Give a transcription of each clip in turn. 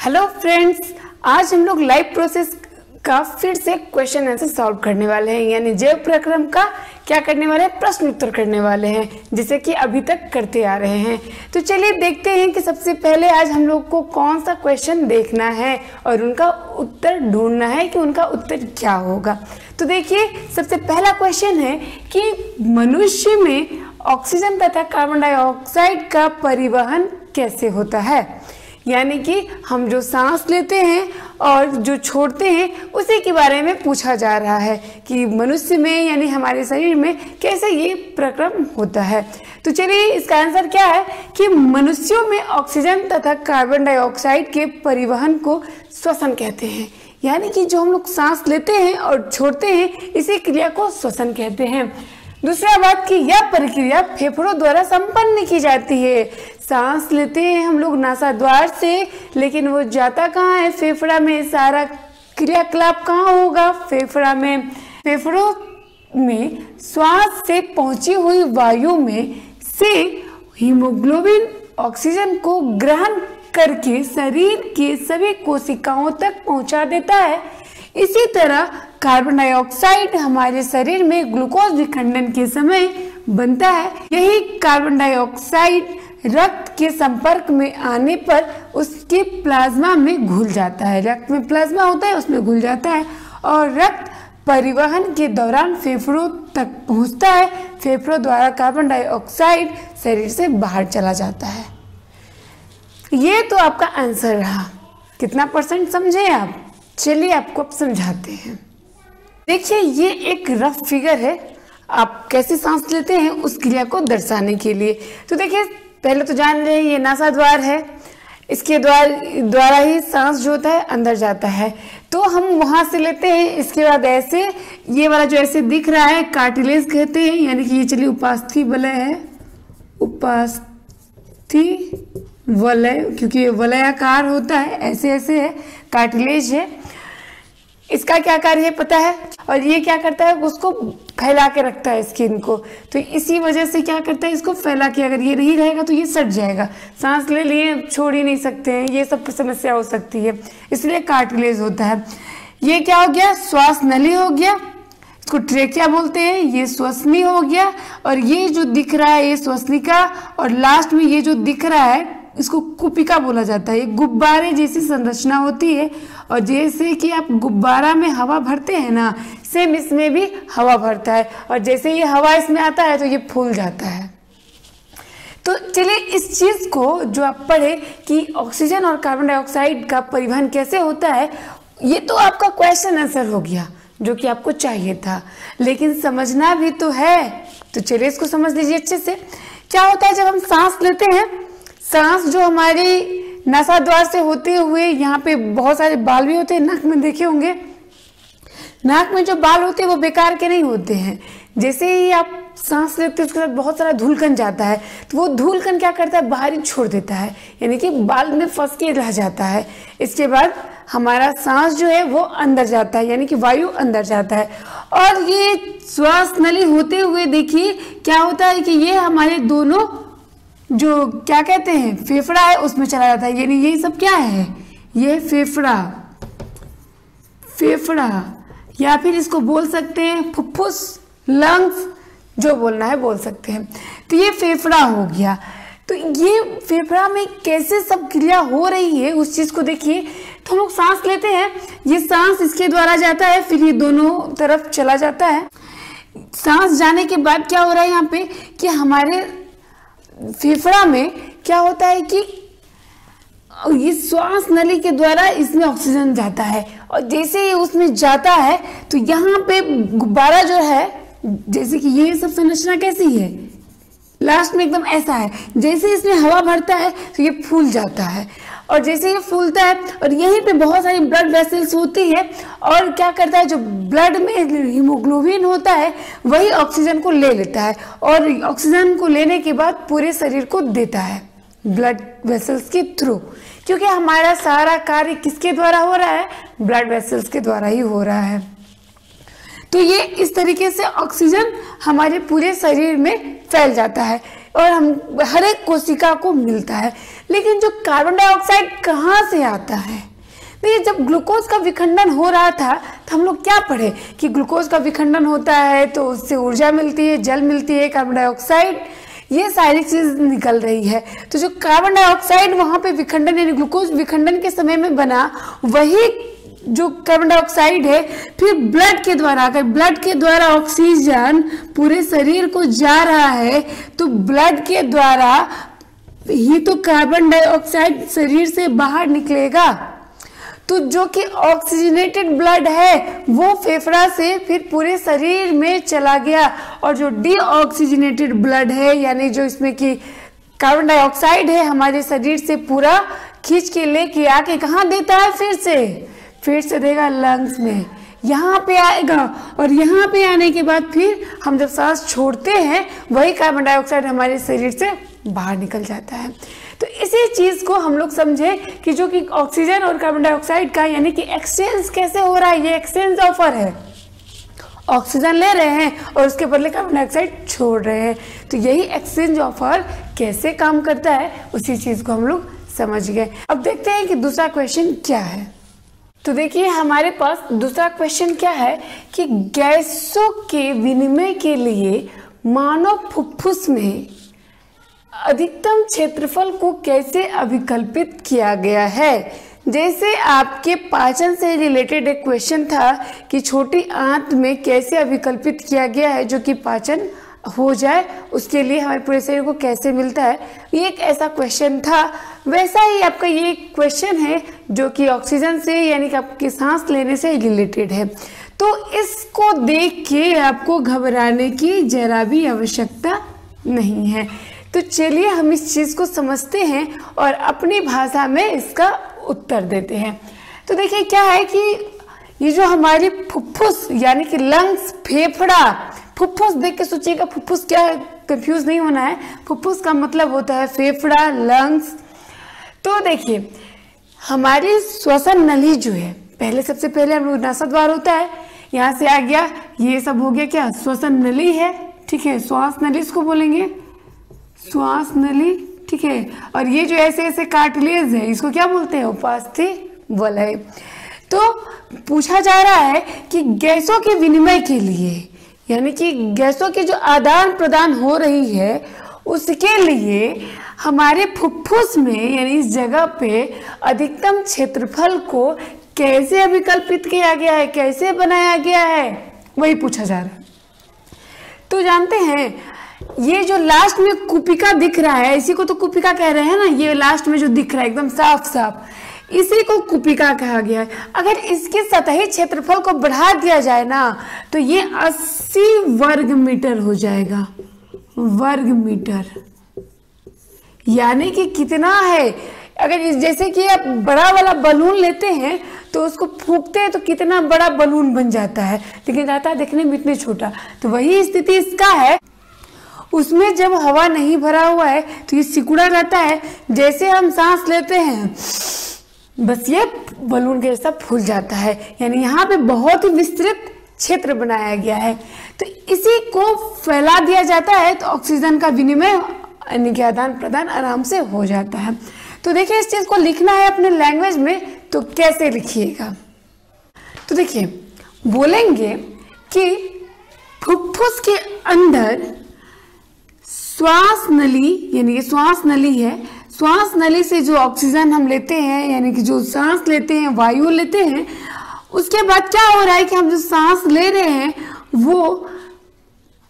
Hello friends, आज हम लोग लाइव प्रोसेस का फिर से क्वेश्चन आंसर सॉल्व करने वाले हैं, यानी जैव प्रक्रम का क्या करने वाले हैं, प्रश्न उत्तर करने वाले हैं, जिसे कि अभी तक करते आ रहे हैं। तो चलिए देखते हैं कि सबसे पहले आज हम लोग को कौन सा क्वेश्चन देखना है और उनका उत्तर ढूंढना है कि उनका उत्तर क्या होगा। तो देखिए, सबसे पहला क्वेश्चन है कि मनुष्य में ऑक्सीजन तथा कार्बन डाइऑक्साइड का परिवहन कैसे होता है। यानी कि हम जो सांस लेते हैं और जो छोड़ते हैं उसी के बारे में पूछा जा रहा है कि मनुष्य में यानी हमारे शरीर में कैसे ये प्रक्रम होता है। तो चलिए, इसका आंसर क्या है कि मनुष्यों में ऑक्सीजन तथा कार्बन डाइऑक्साइड के परिवहन को श्वसन कहते हैं। यानी कि जो हम लोग सांस लेते हैं और छोड़ते हैं इसी क्रिया को श्वसन कहते हैं। दूसरा बात कि यह प्रक्रिया फेफड़ों द्वारा संपन्न की जाती है। सांस लेते हैं हम लोग नासाद्वार से, लेकिन वो जाता कहाँ है, फेफड़ा में। सारा क्रियाकलाप कहाँ होगा, फेफड़ा में। फेफड़ों में श्वास से पहुंची हुई वायु में से हीमोग्लोबिन ऑक्सीजन को ग्रहण करके शरीर के सभी कोशिकाओं तक पहुंचा देता है। इसी तरह कार्बन डाइऑक्साइड हमारे शरीर में ग्लूकोज विखंडन के समय बनता है। यही कार्बन डाइऑक्साइड रक्त के संपर्क में आने पर उसके प्लाज्मा में घुल जाता है। रक्त में प्लाज्मा होता है, उसमें घुल जाता है और रक्त परिवहन के दौरान फेफड़ों तक पहुंचता है। फेफड़ों द्वारा कार्बन डाइऑक्साइड शरीर से बाहर चला जाता है। ये तो आपका आंसर रहा। कितना % समझे आप? चलिए आपको अब समझाते हैं। देखिए, ये एक रफ फिगर है, आप कैसे सांस लेते हैं उस क्रिया को दर्शाने के लिए। तो देखिए, पहले तो जान रहे हैं ये नासाद्वार है, इसके द्वारा ही सांस जो होता है अंदर जाता है। तो हम वहां से लेते हैं। इसके बाद ऐसे ये वाला जो ऐसे दिख रहा है कार्टिलेज कहते हैं, यानी कि ये चलिए उपास्थि वलय है, उपास्थि वलय, क्योंकि ये वलयाकार होता है, ऐसे ऐसे है, कार्टिलेज है। इसका क्या कार्य है पता है, और ये क्या करता है, उसको फैला के रखता है स्किन को। तो इसी वजह से क्या करता है, इसको फैला के, अगर ये नहीं रहेगा तो ये सट जाएगा। सांस ले लिए छोड़ ही नहीं सकते हैं, ये सब समस्या हो सकती है, इसलिए कार्टिलेज होता है। ये क्या हो गया, श्वास नली हो गया, इसको ट्रेकिया बोलते हैं। ये श्वसनी हो गया, और ये जो दिख रहा है ये श्वसनिका, और लास्ट में ये जो दिख रहा है इसको कुपिका बोला जाता है। ये गुब्बारे जैसी संरचना होती है, और जैसे कि आप गुब्बारा में हवा भरते हैं ना, सेम इसमें भी हवा भरता है, और जैसे ये हवा इसमें आता है तो ये फूल जाता है। तो चलिए, इस चीज को जो आप पढ़े कि ऑक्सीजन और कार्बन डाइऑक्साइड का परिवहन कैसे होता है, ये तो आपका क्वेश्चन आंसर हो गया जो कि आपको चाहिए था, लेकिन समझना भी तो है। तो चलिए इसको समझ लीजिए अच्छे से। क्या होता है जब हम सांस लेते हैं, सांस जो हमारी नासाद्वार से होते हुए, यहाँ पे बहुत सारे बाल भी होते हैं, नाक में देखे होंगे, नाक में जो बाल होते हैं वो बेकार के नहीं होते हैं। जैसे ही आप सांस लेते हैं उसके साथ बहुत सारा धूलकण जाता है, तो वो धूलकण क्या करता है, बाहर ही छोड़ देता है, यानी कि बाल में फंस के रह जाता है। इसके बाद हमारा सांस जो है वो अंदर जाता है, यानी कि वायु अंदर जाता है, और ये श्वास नली होते हुए देखिए क्या होता है कि ये हमारे दोनों जो क्या कहते हैं फेफड़ा है उसमें चला जाता है। यानी ये सब क्या है, ये फेफड़ा, फेफड़ा या फिर इसको बोल सकते हैं फुफ्फुस, लंग्स, जो बोलना है बोल सकते हैं। तो ये फेफड़ा हो गया। तो ये फेफड़ा में कैसे सब क्रिया हो रही है उस चीज को देखिए। तो हम लोग सांस लेते हैं, ये सांस इसके द्वारा जाता है, फिर ये दोनों तरफ चला जाता है। सांस जाने के बाद क्या हो रहा है यहाँ पे कि हमारे फेफड़ा में क्या होता है कि ये श्वास नली के द्वारा इसमें ऑक्सीजन जाता है, और जैसे ही उसमें जाता है तो यहाँ पे गुब्बारा जो है, जैसे कि ये सब संरचना कैसी है, लास्ट में एकदम ऐसा है, जैसे इसमें हवा भरता है तो ये फूल जाता है, और जैसे ये फूलता है और यहीं पे बहुत सारी ब्लड वेसल्स होती है, और क्या करता है, जो ब्लड में हीमोग्लोबिन होता है वही ऑक्सीजन को ले लेता है, और ऑक्सीजन को लेने के बाद पूरे शरीर को देता है ब्लड वेसल्स के थ्रू। क्योंकि हमारा सारा कार्य किसके द्वारा हो रहा है, ब्लड वेसल्स के द्वारा ही हो रहा है। तो ये इस तरीके से ऑक्सीजन हमारे पूरे शरीर में फैल जाता है और हम हर एक कोशिका को मिलता है। लेकिन जो कार्बन डाइऑक्साइड कहाँ से आता है? देखिए, जब ग्लूकोज का विखंडन हो रहा था तो हम लोग क्या पढ़े कि ग्लूकोज का विखंडन होता है तो उससे ऊर्जा मिलती है, जल मिलती है, कार्बन डाइऑक्साइड, ये सारी चीज निकल रही है। तो जो कार्बन डाइऑक्साइड वहां पे विखंडन यानी ग्लूकोज विखंडन के समय में बना, वही जो कार्बन डाइऑक्साइड है फिर ब्लड के द्वारा, अगर ब्लड के द्वारा ऑक्सीजन पूरे शरीर को जा रहा है तो ब्लड के द्वारा ही तो कार्बन डाइऑक्साइड शरीर से बाहर निकलेगा। तो जो कि ऑक्सीजनेटेड ब्लड है वो फेफड़ा से फिर पूरे शरीर में चला गया, और जो डीऑक्सीजनेटेड ब्लड है यानी जो इसमें कि कार्बन डाइऑक्साइड है हमारे शरीर से पूरा खींच के लेके आके कहाँ देता है? फिर से देगा लंग्स में, यहाँ पे आएगा, और यहाँ पे आने के बाद फिर हम जब सांस छोड़ते हैं वही कार्बन डाइऑक्साइड हमारे शरीर से बाहर निकल जाता है। तो इसी चीज को हम लोग समझे कि जो कि ऑक्सीजन और कार्बन डाइऑक्साइड का यानी कि एक्सचेंज कैसे हो रहा है, ये एक्सचेंज ऑफर है। ऑक्सीजन ले रहे हैं और उसके बदले कार्बन डाइऑक्साइड छोड़ रहे हैं। तो यही एक्सचेंज ऑफर कैसे काम करता है उसी चीज को हम लोग समझ गए। अब देखते हैं कि दूसरा क्वेश्चन क्या है। तो देखिए, हमारे पास दूसरा क्वेश्चन क्या है कि गैसों के विनिमय के लिए मानव फुफ्फुस में अधिकतम क्षेत्रफल को कैसे अभिकल्पित किया गया है। जैसे आपके पाचन से रिलेटेड एक क्वेश्चन था कि छोटी आंत में कैसे अभिकल्पित किया गया है जो कि पाचन हो जाए, उसके लिए हमारे पूरे शरीर को कैसे मिलता है, ये एक ऐसा क्वेश्चन था। वैसा ही आपका ये क्वेश्चन है जो कि ऑक्सीजन से यानी कि आपकी सांस लेने से रिलेटेड है। तो इसको देख के आपको घबराने की जरा भी आवश्यकता नहीं है। तो चलिए हम इस चीज को समझते हैं और अपनी भाषा में इसका उत्तर देते हैं। तो देखिए क्या है कि ये जो हमारी फुफ्फुस यानी कि लंग्स, फेफड़ा, फुफ्फुस देख के सोचिएगा फुफ्फुस क्या है, कंफ्यूज नहीं होना है। फुफ्फुस का मतलब होता है फेफड़ा, लंग्स। तो देखिए हमारी श्वसन नली जो है, पहले सबसे पहले हम लोग नासाद्वार होता है, यहाँ से आ गया, ये सब हो गया क्या, श्वसन नली है, ठीक है। श्वास नली इसको बोलेंगे, श्वास नली, ठीक है। और ये जो ऐसे ऐसे कार्टिलेज है इसको क्या बोलते हैं, उपास्थि वलय। तो पूछा जा रहा है कि गैसों के विनिमय के लिए यानी कि गैसों की जो आदान प्रदान हो रही है उसके लिए हमारे फुफ्फुस में यानी इस जगह पे अधिकतम क्षेत्रफल को कैसे अभिकल्पित किया गया है, कैसे बनाया गया है, वही पूछा जा रहा है। तो जानते हैं ये जो लास्ट में कुपिका दिख रहा है, इसी को तो कुपिका कह रहे हैं ना, ये लास्ट में जो दिख रहा है एकदम साफ साफ, इसी को कुपिका कहा गया है। अगर इसके सतही क्षेत्रफल को बढ़ा दिया जाए ना तो ये 80 वर्ग मीटर हो जाएगा, वर्ग मीटर। यानी कि कितना है, अगर जैसे कि आप बड़ा वाला बलून लेते हैं तो उसको फूंकते हैं तो कितना बड़ा बलून बन जाता है, लेकिन रहता है देखने में इतने छोटा। तो वही स्थिति इसका है, उसमें जब हवा नहीं भरा हुआ है तो ये सिकुड़ा रहता है, जैसे हम सांस लेते हैं बस ये बलून के जैसा फूल जाता है। यानी यहाँ पे बहुत ही विस्तृत क्षेत्र बनाया गया है। तो इसी को फैला दिया जाता है तो ऑक्सीजन का विनिमय यानी कि आदान प्रदान आराम से हो जाता है। तो देखिए इस चीज को लिखना है अपने लैंग्वेज में, तो कैसे लिखिएगा। तो देखिए बोलेंगे कि फुफ्फुस के अंदर श्वास नली यानी कि श्वास नली है, श्वास नली से जो ऑक्सीजन हम लेते हैं यानी कि जो सांस लेते हैं, वायु लेते हैं, उसके बाद क्या हो रहा है कि हम जो सांस ले रहे हैं वो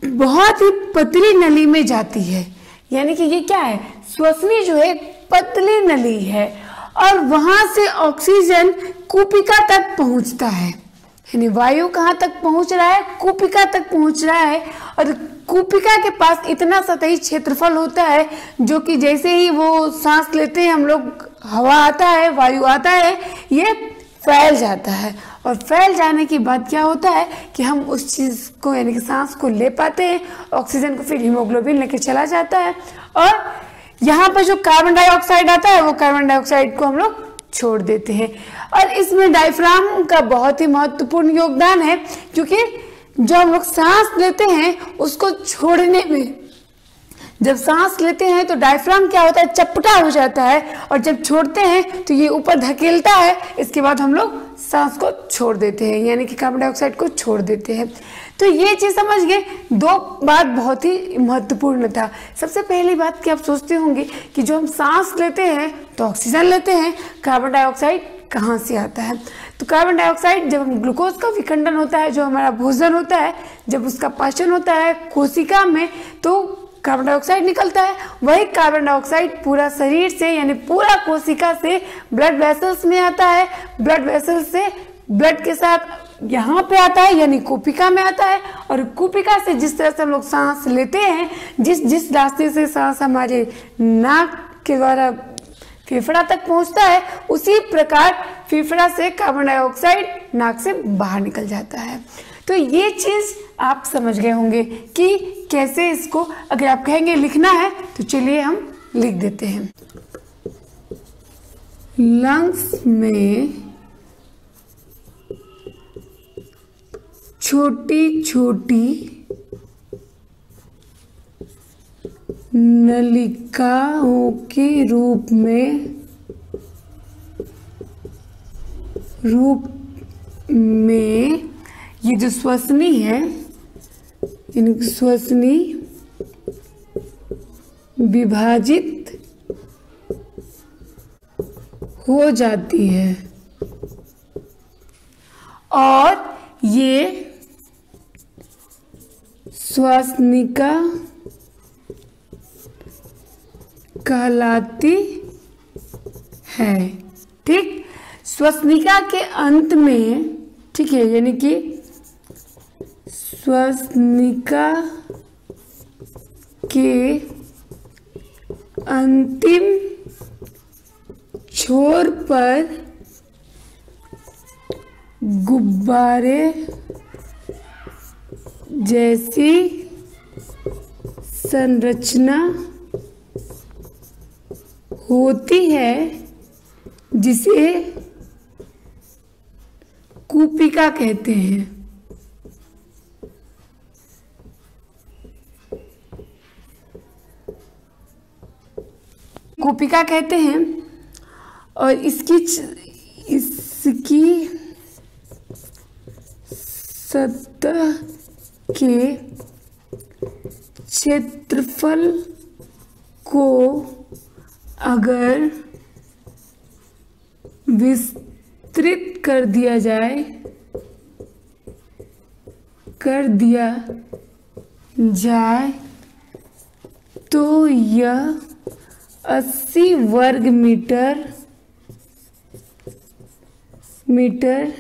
बहुत ही पतली नली में जाती है। यानी कि ये क्या है, श्वसनी जो है पतली नली है, और वहां से ऑक्सीजन कुपिका तक पहुंचता है। यानी वायु कहाँ तक पहुंच रहा है, कुपिका तक पहुंच रहा है। और कुपिका के पास इतना सतही क्षेत्रफल होता है जो कि जैसे ही वो सांस लेते हैं हम लोग, हवा आता है, वायु आता है, ये फैल जाता है। और फैल जाने के बाद क्या होता है कि हम उस चीज को यानी कि सांस को ले पाते हैं, ऑक्सीजन को फिर हीमोग्लोबिन लेके चला जाता है, और यहाँ पर जो कार्बन डाइऑक्साइड आता है वो कार्बन डाइऑक्साइड को हम लोग छोड़ देते हैं। और इसमें डायफ्राम का बहुत ही महत्वपूर्ण योगदान है, क्योंकि जो हम लोग सांस लेते हैं उसको छोड़ने में, जब सांस लेते हैं तो डायफ्राम क्या होता है, चपटा हो जाता है, और जब छोड़ते हैं तो ये ऊपर धकेलता है। इसके बाद हम लोग सांस को छोड़ देते हैं, यानी कि कार्बन डाइऑक्साइड को छोड़ देते हैं। तो ये चीज समझ गए। दो बात बहुत ही महत्वपूर्ण था। सबसे पहली बात कि आप सोचते होंगे कि जो हम सांस लेते हैं तो ऑक्सीजन लेते हैं, कार्बन डाइऑक्साइड कहाँ से आता है। तो कार्बन डाइऑक्साइड जब हम ग्लूकोज का विखंडन होता है, जो हमारा भोजन होता है, जब उसका पाचन होता है कोशिका में, तो कार्बन डाइऑक्साइड निकलता है। वही कार्बन डाइऑक्साइड पूरा शरीर से यानी पूरा कोशिका से ब्लड वेसल्स में आता है, ब्लड वेसल से ब्लड के साथ यहाँ पे आता है यानी कुपिका में आता है, और कुपिका से जिस तरह से हम लोग सांस लेते हैं, जिस रास्ते से सांस हमारे नाक के द्वारा फेफड़ा तक पहुंचता है, उसी प्रकार फेफड़ा से कार्बन डाइऑक्साइड नाक से बाहर निकल जाता है। तो ये चीज आप समझ गए होंगे कि कैसे इसको, अगर आप कहेंगे लिखना है तो चलिए हम लिख देते हैं। लंग्स में छोटी छोटी नलिकाओं के रूप में ये जो श्वसनी है, यानी श्वसनी विभाजित हो जाती है, और ये श्वसनिका कहलाती है। ठीक, श्वसनिका के अंत में, ठीक है, यानी कि श्वसनिका के अंतिम छोर पर गुब्बारे जैसी संरचना होती है, जिसे कुपिका कहते हैं। कुपिका कहते हैं, और इसकी सतह के क्षेत्रफल को अगर विस्तृत कर दिया जाए तो यह 80 वर्ग मीटर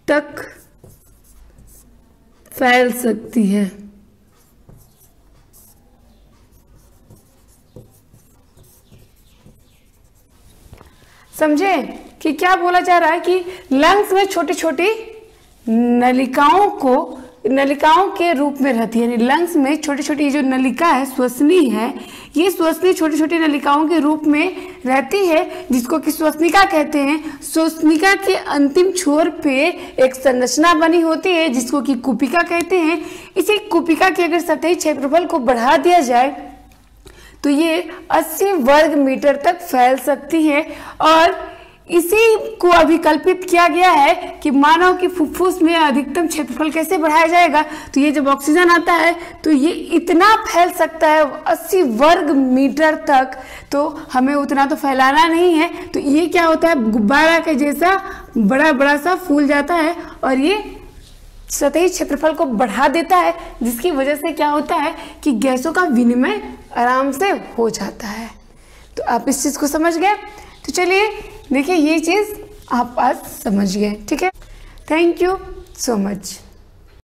तक फैल सकती है। समझे कि क्या बोला जा रहा है कि लंग्स में छोटी छोटी नलिकाओं के रूप में रहती है, यानी लंग्स में छोटी छोटी जो नलिका है, श्वसनी है, ये श्वसनी छोटी छोटी नलिकाओं के रूप में रहती है, जिसको कि श्वसनिका कहते हैं। श्वसनिका के अंतिम छोर पे एक संरचना बनी होती है, जिसको कि कुपिका कहते हैं। इसी कुपिका के अगर सतही क्षेत्रफल को बढ़ा दिया जाए तो ये 80 वर्ग मीटर तक फैल सकती है, और इसी को अभिकल्पित किया गया है कि मानव की फुफ्फुस में अधिकतम क्षेत्रफल कैसे बढ़ाया जाएगा। तो ये जब ऑक्सीजन आता है तो ये इतना फैल सकता है 80 वर्ग मीटर तक, तो हमें उतना तो फैलाना नहीं है। तो ये क्या होता है, गुब्बारा के जैसा बड़ा बड़ा सा फूल जाता है, और ये सतही क्षेत्रफल को बढ़ा देता है, जिसकी वजह से क्या होता है कि गैसों का विनिमय आराम से हो जाता है। तो आप इस चीज को समझ गए। तो चलिए देखिए, ये चीज आप आज समझ गए। ठीक है, थैंक यू सो मच।